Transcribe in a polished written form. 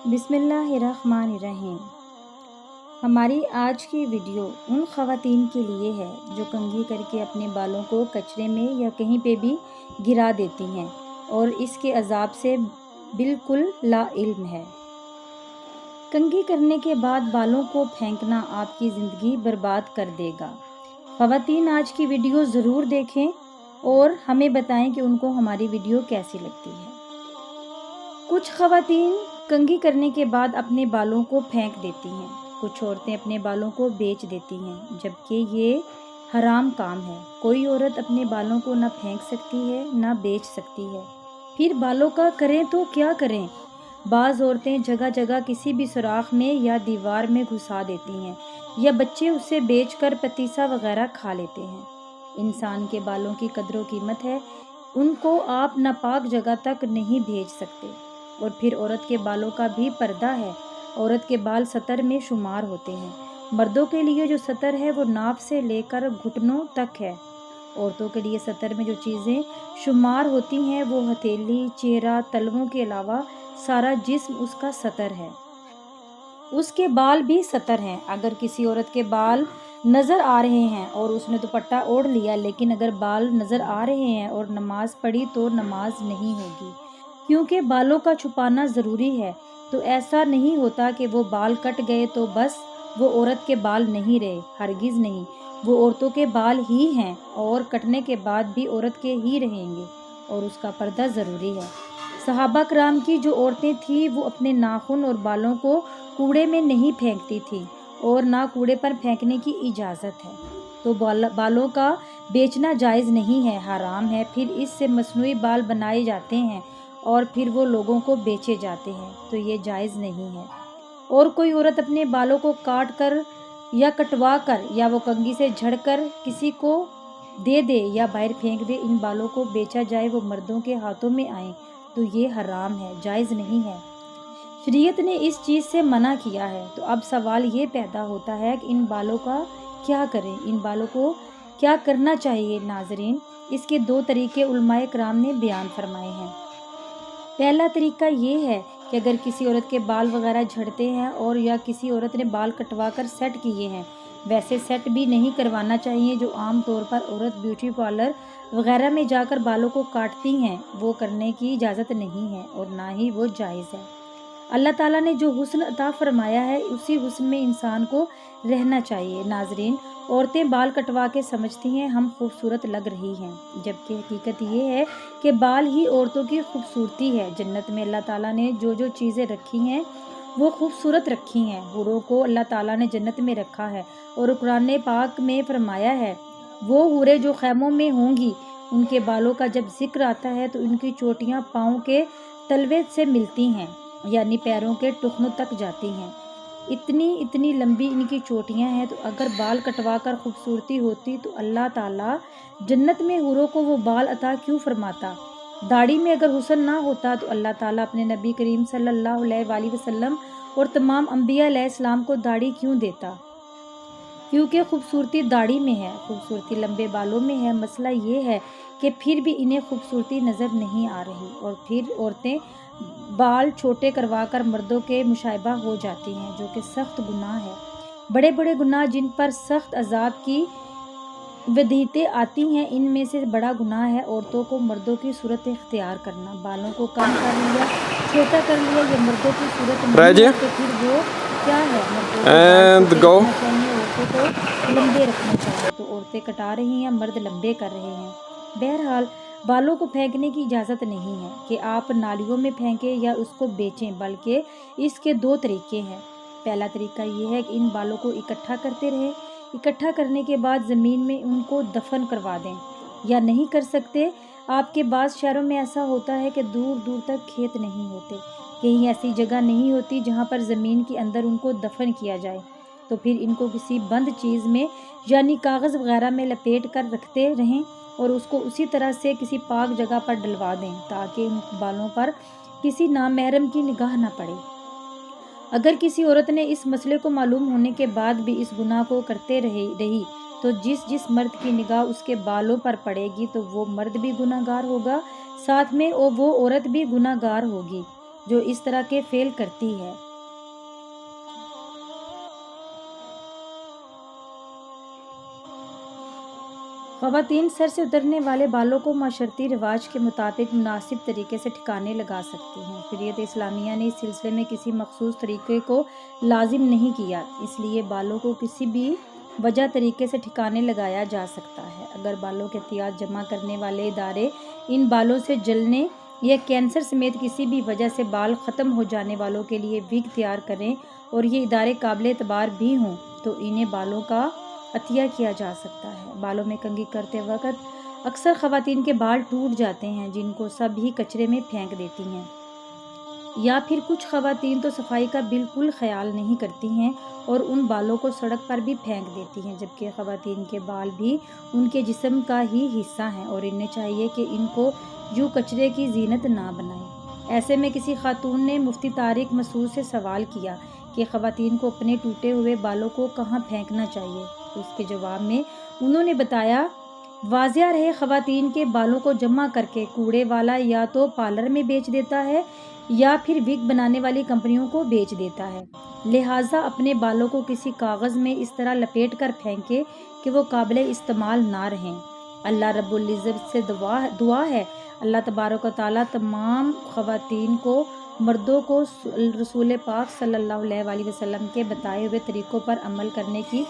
بسم اللہ الرحمن الرحیم۔ ہماری آج کی ویڈیو ان خواتین کے لیے ہے جو کنگھی کر کے اپنے بالوں کو کچرے میں یا کہیں پہ بھی گرا دیتی ہیں اور اس کے عذاب سے بالکل لا علم ہے۔ کنگھی کرنے کے بعد بالوں کو پھینکنا آپ کی زندگی برباد کر دے گا۔ خواتین آج کی ویڈیو ضرور دیکھیں اور ہمیں بتائیں کہ ان کو ہماری ویڈیو کیسی لگتی ہے۔ کچھ خواتین کنگھی کرنے کے بعد اپنے بالوں کو پھینک دیتی ہیں، کچھ عورتیں اپنے بالوں کو بیچ دیتی ہیں، جبکہ یہ حرام کام ہے۔ کوئی عورت اپنے بالوں کو نہ پھینک سکتی ہے نہ بیچ سکتی ہے۔ پھر بالوں کا کریں تو کیا کریں؟ بعض عورتیں جگہ جگہ کسی بھی سوراخ میں یا دیوار میں گھسا دیتی ہیں یا بچے اسے بیچ کر پتیسا وغیرہ کھا لیتے ہیں۔ انسان کے بالوں کی قدر و قیمت ہے، ان کو آپ ناپاک جگہ تک نہیں بھیج سکتے۔ اور پھر عورت کے بالوں کا بھی پردہ ہے، عورت کے بال ستر میں شمار ہوتے ہیں۔ مردوں کے لیے جو ستر ہے وہ ناف سے لے کر گھٹنوں تک ہے۔ عورتوں کے لیے ستر میں جو چیزیں شمار ہوتی ہیں وہ ہتھیلی، چہرہ، تلووں کے علاوہ سارا جسم اس کا ستر ہے۔ اس کے بال بھی ستر ہیں۔ اگر کسی عورت کے بال نظر آ رہے ہیں اور اس نے دوپٹہ اوڑھ لیا، لیکن اگر بال نظر آ رہے ہیں اور نماز پڑھی تو نماز نہیں ہوگی، کیونکہ بالوں کا چھپانا ضروری ہے۔ تو ایسا نہیں ہوتا کہ وہ بال کٹ گئے تو بس وہ عورت کے بال نہیں رہے، ہرگز نہیں، وہ عورتوں کے بال ہی ہیں اور کٹنے کے بعد بھی عورت کے ہی رہیں گے اور اس کا پردہ ضروری ہے۔ صحابہ کرام کی جو عورتیں تھیں وہ اپنے ناخن اور بالوں کو کوڑے میں نہیں پھینکتی تھیں اور نہ کوڑے پر پھینکنے کی اجازت ہے۔ تو بالوں کا بیچنا جائز نہیں ہے، حرام ہے۔ پھر اس سے مصنوعی بال بنائے جاتے ہیں اور پھر وہ لوگوں کو بیچے جاتے ہیں، تو یہ جائز نہیں ہے۔ اور کوئی عورت اپنے بالوں کو کاٹ کر یا کٹوا کر یا وہ کنگھی سے جھڑ کر کسی کو دے دے یا باہر پھینک دے، ان بالوں کو بیچا جائے، وہ مردوں کے ہاتھوں میں آئیں، تو یہ حرام ہے، جائز نہیں ہے۔ شریعت نے اس چیز سے منع کیا ہے۔ تو اب سوال یہ پیدا ہوتا ہے کہ ان بالوں کا کیا کریں، ان بالوں کو کیا کرنا چاہیے؟ ناظرین، اس کے دو طریقے علماء کرام نے بیان فرمائے ہیں۔ پہلا طریقہ یہ ہے کہ اگر کسی عورت کے بال وغیرہ جھڑتے ہیں اور یا کسی عورت نے بال کٹوا کر سیٹ کیے ہیں، ویسے سیٹ بھی نہیں کروانا چاہیے جو عام طور پر عورت بیوٹی پارلر وغیرہ میں جا کر بالوں کو کاٹتی ہیں، وہ کرنے کی اجازت نہیں ہے اور نہ ہی وہ جائز ہے۔ اللہ تعالیٰ نے جو حسن عطا فرمایا ہے اسی حسن میں انسان کو رہنا چاہیے۔ ناظرین، عورتیں بال کٹوا کے سمجھتی ہیں ہم خوبصورت لگ رہی ہیں، جبکہ حقیقت یہ ہے کہ بال ہی عورتوں کی خوبصورتی ہے۔ جنت میں اللہ تعالیٰ نے جو جو چیزیں رکھی ہیں وہ خوبصورت رکھی ہیں۔ حوروں کو اللہ تعالیٰ نے جنت میں رکھا ہے اور قرآن پاک میں فرمایا ہے، وہ حوریں جو خیموں میں ہوں گی، ان کے بالوں کا جب ذکر آتا ہے تو ان کی چوٹیاں پاؤں کے تلوے سے ملتی ہیں، یعنی پیروں کے ٹخنوں تک جاتی ہیں۔ اتنی لمبی ان کی چوٹیاں ہیں، تو اگر بال کٹوا کر خوبصورتی ہوتی تو اللہ تعالیٰ جنت میں حوروں کو وہ بال عطا کیوں فرماتا؟ داڑھی میں اگر حسن نہ ہوتا تو اللہ تعالیٰ اپنے نبی کریم صلی اللہ علیہ وآلہ وسلم اور تمام انبیاء علیہ السلام کو داڑھی کیوں دیتا؟ کیونکہ خوبصورتی داڑھی میں ہے، خوبصورتی لمبے بالوں میں ہے۔ مسئلہ یہ ہے کہ پھر بھی انہیں خوبصورتی نظر نہیں آ رہی اور پھر عورتیں بال چھوٹے کروا کر مردوں کے مشابہ ہو جاتی ہیں، جو کہ سخت گناہ ہے۔ بڑے بڑے گناہ جن پر سخت عذاب کی وعیدیں آتی ہیں، ان میں سے بڑا گناہ ہے عورتوں کو مردوں کی صورت اختیار کرنا۔ بالوں کو کم کر لیا، چھوٹا کر لیا، یہ مردوں کی صورت نہیں ہے تو پھر وہ کیا ہے؟ مردوں کو بال چھوٹے رکھنا چاہیے، عورتوں کو لمبے رکھنا چاہیے۔ تو عورتیں کٹا رہی ہیں، مرد لمبے کر رہے ہیں۔ بہرحال بالوں کو پھینکنے کی اجازت نہیں ہے کہ آپ نالیوں میں پھینکیں یا اس کو بیچیں، بلکہ اس کے دو طریقے ہیں۔ پہلا طریقہ یہ ہے کہ ان بالوں کو اکٹھا کرتے رہیں، اکٹھا کرنے کے بعد زمین میں ان کو دفن کروا دیں، یا نہیں کر سکتے آپ کے بعض شہروں میں ایسا ہوتا ہے کہ دور دور تک کھیت نہیں ہوتے، کہیں ایسی جگہ نہیں ہوتی جہاں پر زمین کے اندر ان کو دفن کیا جائے، تو پھر ان کو کسی بند چیز میں یعنی کاغذ وغیرہ میں لپیٹ کر رکھتے رہیں اور اس کو اسی طرح سے کسی پاک جگہ پر ڈلوا دیں تاکہ ان بالوں پر کسی نامحرم کی نگاہ نہ پڑے۔ اگر کسی عورت نے اس مسئلے کو معلوم ہونے کے بعد بھی اس گناہ کو کرتے رہی تو جس مرد کی نگاہ اس کے بالوں پر پڑے گی تو وہ مرد بھی گناہ گار ہوگا، ساتھ میں وہ عورت بھی گناہ گار ہوگی۔ جو اس طرح کے فعل کرتی ہے۔ خواتین سر سے اترنے والے بالوں کو معاشرتی رواج کے مطابق مناسب طریقے سے ٹھکانے لگا سکتی ہیں۔ شریعت اسلامیہ نے اس سلسلے میں کسی مخصوص طریقے کو لازم نہیں کیا، اس لیے بالوں کو کسی بھی وجہ طریقے سے ٹھکانے لگایا جا سکتا ہے۔ اگر بالوں کے احتیاط جمع کرنے والے ادارے ان بالوں سے جلنے یا کینسر سمیت کسی بھی وجہ سے بال ختم ہو جانے والوں کے لیے وگ تیار کریں اور یہ ادارے قابل اعتبار بھی ہوں تو انہیں بالوں کا عطیہ کیا جا سکتا ہے۔ بالوں میں کنگھی کرتے وقت اکثر خواتین کے بال ٹوٹ جاتے ہیں جن کو سب ہی کچرے میں پھینک دیتی ہیں، یا پھر کچھ خواتین تو صفائی کا بالکل خیال نہیں کرتی ہیں اور ان بالوں کو سڑک پر بھی پھینک دیتی ہیں، جبکہ خواتین کے بال بھی ان کے جسم کا ہی حصہ ہیں اور انہیں چاہیے کہ ان کو یوں کچرے کی زینت نہ بنائیں۔ ایسے میں کسی خاتون نے مفتی طارق مسعود سے سوال کیا کہ خواتین کو اپنے ٹوٹے ہوئے بالوں کو کہاں پھینکنا چاہیے۔ اس کے جواب میں انہوں نے بتایا، واضح رہے خواتین کے بالوں کو جمع کر کے کوڑے والا یا تو پارلر میں بیچ دیتا ہے یا پھر وگ بنانے والی کمپنیوں کو بیچ دیتا ہے، لہٰذا اپنے بالوں کو کسی کاغذ میں اس طرح لپیٹ کر پھینکے کہ وہ قابل استعمال نہ رہیں۔ اللہ رب العزت سے دعا ہے اللہ تبارک و تعالیٰ تمام خواتین کو، مردوں کو رسول پاک صلی اللہ علیہ وآلہ وسلم کے بتائے ہوئے طریقوں پر عمل کرنے کی